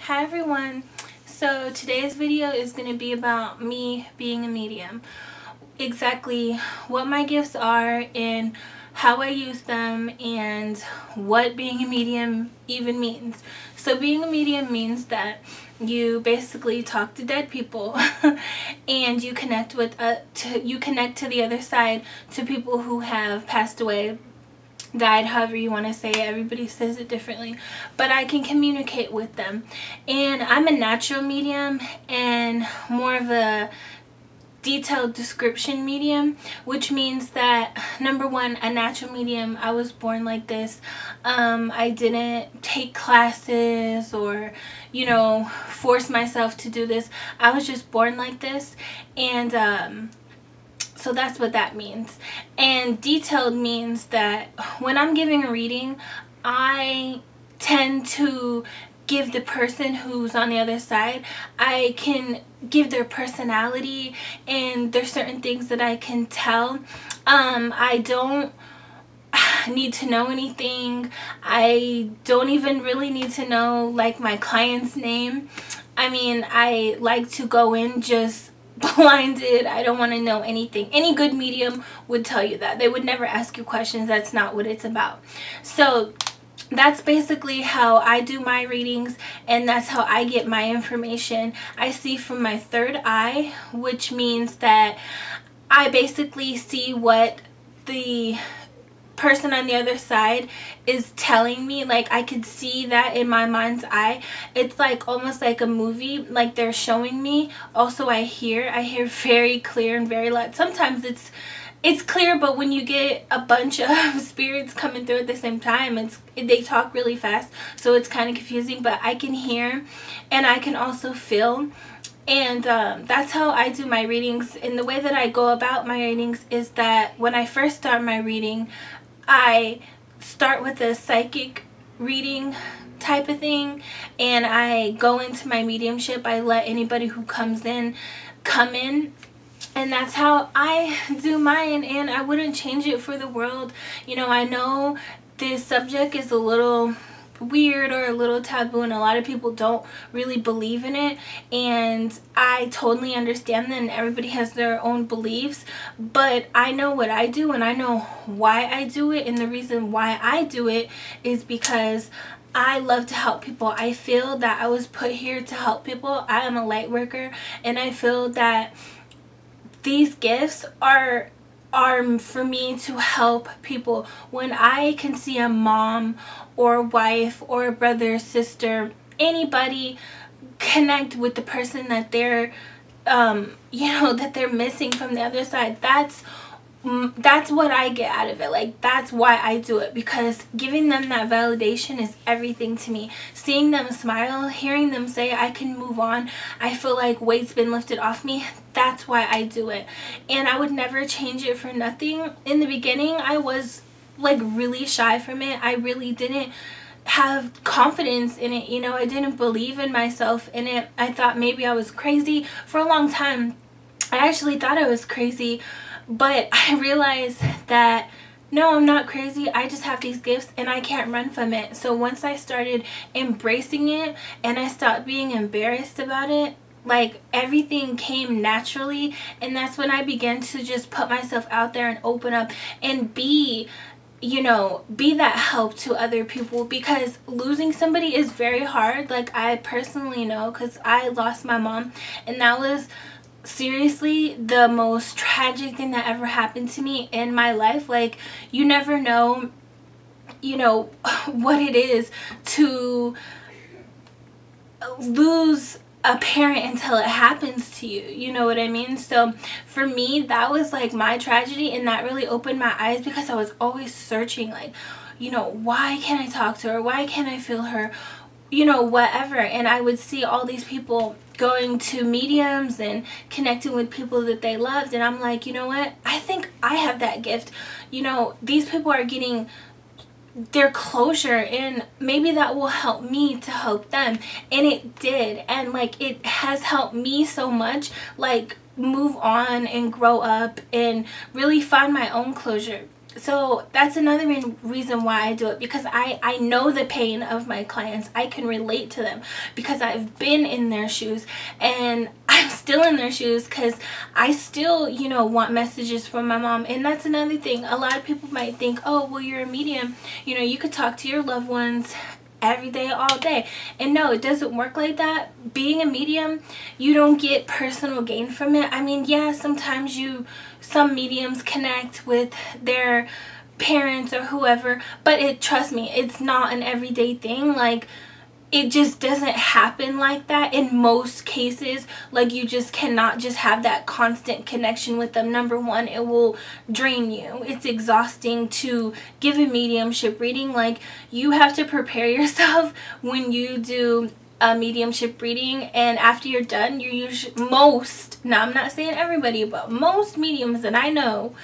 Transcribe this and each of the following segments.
Hi everyone. So today's video is going to be about me being a medium. Exactly what my gifts are and how I use them and what being a medium even means. So being a medium means that you basically talk to dead people and you connect with you connect to the other side, to people who have passed away, died, however you want to say it. Everybody says it differently, but I can communicate with them. And I'm a natural medium and more of a detailed description medium, which means that, number one, a natural medium, I was born like this. I didn't take classes or force myself to do this. I was just born like this. And so that's what that means. And detailed means that when I'm giving a reading, I tend to give the person who's on the other side, I can give their personality, and there's certain things that I can tell. I don't need to know anything. I don't even really need to know like my client's name. I mean, I like to go in just blinded. I don't want to know anything. Any good medium would tell you that. They would never ask you questions. That's not what it's about. So that's basically how I do my readings, and that's how I get my information. I see from my third eye, which means that I basically see what the person on the other side is telling me. Like, I could see that in my mind's eye. It's like almost like a movie, like they're showing me. Also, I hear very clear and very loud. Sometimes it's clear, but when you get a bunch of spirits coming through at the same time, they talk really fast, so it's kind of confusing. But I can hear and I can also feel. And that's how I do my readings. And the way that I go about my readings is that when I first start my reading, I start with a psychic reading type of thing, and I go into my mediumship. I let anybody who comes in come in, and that's how I do mine, and I wouldn't change it for the world. I know this subject is a little weird or a little taboo, and a lot of people don't really believe in it, and I totally understand that, and everybody has their own beliefs. But I know what I do, and I know why I do it, and the reason why I do it is because I love to help people. I feel that I was put here to help people. I am a light worker, and I feel that these gifts are for me to help people. When I can see a mom or wife or a brother, sister, anybody connect with the person that they're that they're missing from the other side, that's what I get out of it. Like, that's why I do it, because giving them that validation is everything to me. Seeing them smile, hearing them say I can move on, I feel like weight's been lifted off me. That's why I do it, and I would never change it for nothing. In the beginning, I was like really shy from it. I really didn't have confidence in it. I didn't believe in myself in it. I thought maybe I was crazy. For a long time, I actually thought I was crazy. But I realized that no, I'm not crazy. I just have these gifts and I can't run from it. So once I started embracing it and I stopped being embarrassed about it, like, everything came naturally. And that's when I began to just put myself out there and open up and be that help to other people, because losing somebody is very hard. Like, I personally know, because I lost my mom, and that was seriously the most tragic thing that ever happened to me in my life. Like, you never know what it is to lose a parent until it happens to you. You know what I mean? So for me, that was like my tragedy, and that really opened my eyes, because I was always searching, like, why can't I talk to her? Why can't I feel her? Whatever. And I would see all these people going to mediums and connecting with people that they loved, and I'm like, you know what? I think I have that gift. These people are getting their closure, and maybe that will help me to help them. And it did, and like, it has helped me so much, like, move on and grow up and really find my own closure. So that's another main reason why I do it, because I know the pain of my clients. I can relate to them because I've been in their shoes, and I'm still in their shoes because I still, you know, want messages from my mom. And that's another thing. A lot of people might think, oh, well, you're a medium, you know, you could talk to your loved ones every day, all day. And no, it doesn't work like that. Being a medium, you don't get personal gain from it. I mean, yeah, sometimes some mediums connect with their parents or whoever, but trust me, it's not an everyday thing. Like, it just doesn't happen like that in most cases. Like, you just cannot just have that constant connection with them. Number one, it will drain you. It's exhausting to give a mediumship reading. Like, you have to prepare yourself when you do a mediumship reading, and after you're done, you're usually, now I'm not saying everybody, but most mediums that I know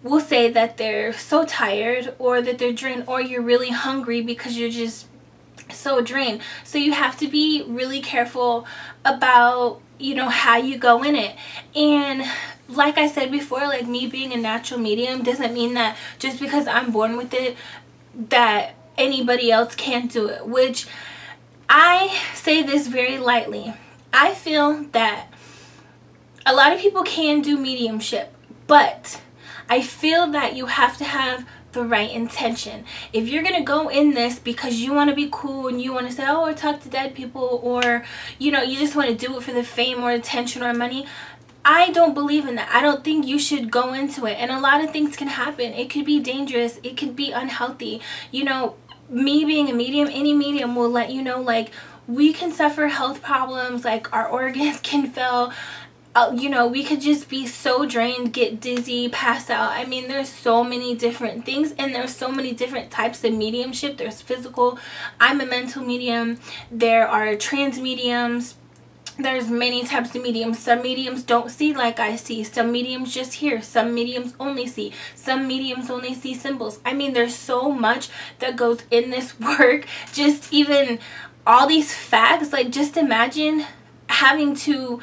will say that they're so tired, or that they're drained, or you're really hungry because you're just so drained. So you have to be really careful about, you know, how you go in it. And like I said before, like, me being a natural medium doesn't mean that just because I'm born with it that anybody else can't do it, which I say this very lightly. I feel that a lot of people can do mediumship, but I feel that you have to have the right intention. If you're gonna go in this because you want to be cool and you want to say, oh, I talk to dead people, or, you know, you just want to do it for the fame or attention or money, I don't believe in that. I don't think you should go into it. And a lot of things can happen. It could be dangerous. It could be unhealthy. You know, me being a medium, any medium will let you know, like, we can suffer health problems, like our organs can fail. You know, we could just be so drained, get dizzy, pass out. I mean, there's so many different things, and there's so many different types of mediumship. There's physical. I'm a mental medium. There are trans mediums. There's many types of mediums. Some mediums don't see like I see. Some mediums just hear. Some mediums only see. Some mediums only see symbols. I mean, there's so much that goes in this work. Just even all these facts, like, just imagine having to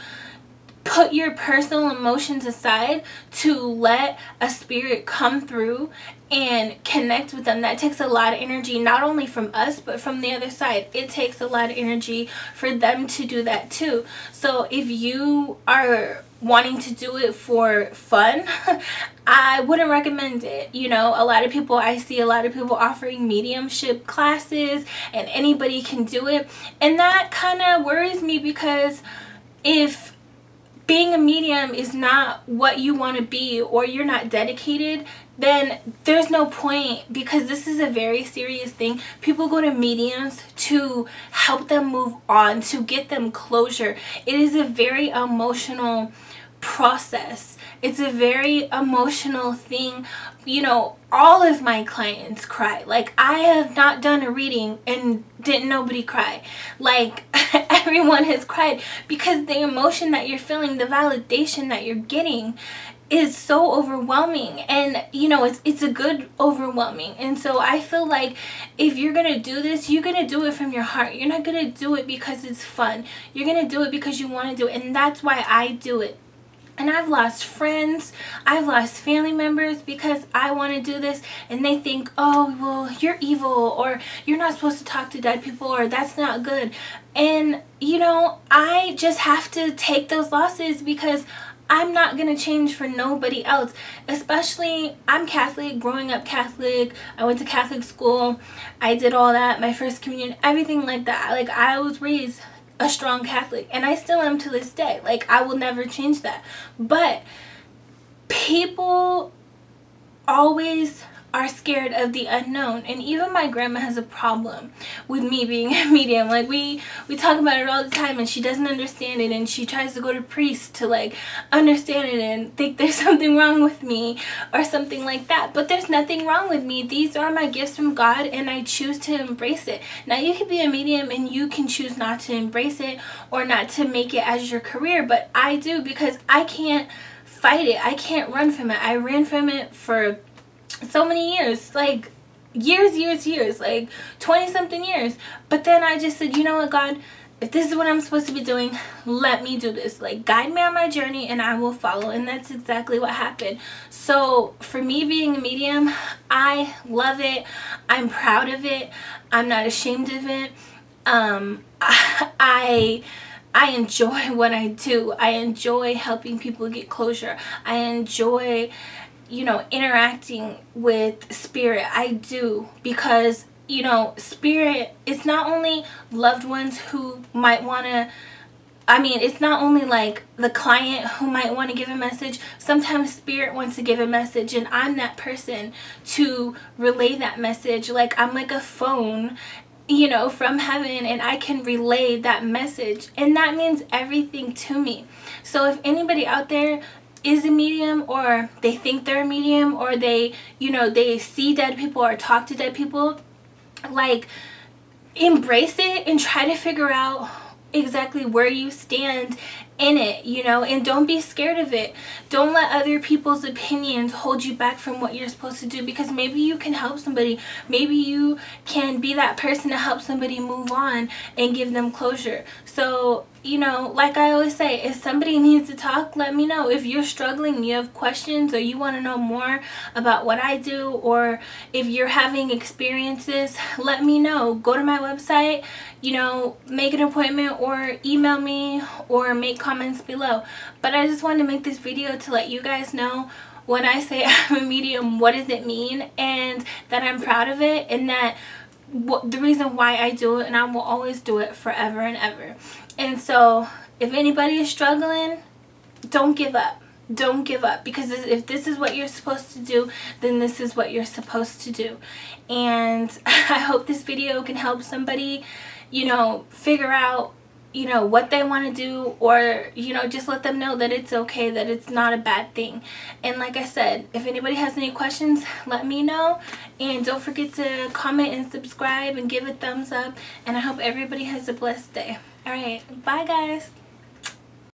put your personal emotions aside to let a spirit come through and connect with them. That takes a lot of energy, not only from us, but from the other side. It takes a lot of energy for them to do that too. So if you are wanting to do it for fun, I wouldn't recommend it. You know, I see a lot of people offering mediumship classes, and anybody can do it. And that kind of worries me, because if being a medium is not what you want to be, or you're not dedicated, then there's no point, because this is a very serious thing. People go to mediums to help them move on, to get them closure. It is a very emotional process. It's a very emotional thing. You know, all of my clients cry. Like, I have not done a reading and didn't nobody cry. Like, everyone has cried, because the emotion that you're feeling, the validation that you're getting is so overwhelming. And you know, it's a good overwhelming. And so I feel like if you're gonna do this, you're gonna do it from your heart. You're not gonna do it because it's fun. You're gonna do it because you want to do it. And that's why I do it. And I've lost friends, I've lost family members because I want to do this, and they think, oh, well, you're evil, or you're not supposed to talk to dead people, or that's not good. And, you know, I just have to take those losses, because I'm not going to change for nobody else. Especially, I'm Catholic, growing up Catholic, I went to Catholic school, I did all that, my first communion, everything like that. Like, I was raised a strong Catholic, and I still am to this day. Like, I will never change that. But people always are scared of the unknown, and even my grandma has a problem with me being a medium. Like, we talk about it all the time, and she doesn't understand it, and she tries to go to priests to, like, understand it and think there's something wrong with me or something like that. But there's nothing wrong with me. These are my gifts from God, and I choose to embrace it. Now, you can be a medium and you can choose not to embrace it or not to make it as your career, but I do, because I can't fight it. I can't run from it. I ran from it for so many years, like years, like 20 something years. But then I just said, you know what, God, if this is what I'm supposed to be doing, let me do this. Like, guide me on my journey and I will follow. And that's exactly what happened. So for me being a medium, I love it. I'm proud of it. I'm not ashamed of it. I enjoy what I do. I enjoy helping people get closure. I enjoy, you know, interacting with spirit. I do, because, you know, spirit, it's not only loved ones who might want to, I mean, it's not only like the client who might want to give a message. Sometimes spirit wants to give a message, and I'm that person to relay that message. Like, I'm like a phone, you know, from heaven, and I can relay that message, and that means everything to me. So if anybody out there is a medium, or they think they're a medium, or they, you know, they see dead people or talk to dead people, like, embrace it and try to figure out exactly where you stand in it, you know, and don't be scared of it. Don't let other people's opinions hold you back from what you're supposed to do, because maybe you can help somebody. Maybe you can be that person to help somebody move on and give them closure. So, you know, like I always say, if somebody needs to talk, let me know. If you're struggling, you have questions, or you want to know more about what I do, or if you're having experiences, let me know. Go to my website, you know, make an appointment, or email me, or make comments below. But I just wanted to make this video to let you guys know, when I say I'm a medium, what does it mean, and that I'm proud of it, and that the reason why I do it, and I will always do it forever and ever. And so if anybody is struggling, don't give up. Don't give up, because if this is what you're supposed to do, then this is what you're supposed to do. And I hope this video can help somebody, you know, figure out, you know, what they want to do, or, you know, just let them know that it's okay, that it's not a bad thing. And like I said, if anybody has any questions, let me know, and don't forget to comment and subscribe and give a thumbs up, and I hope everybody has a blessed day. All right, bye guys.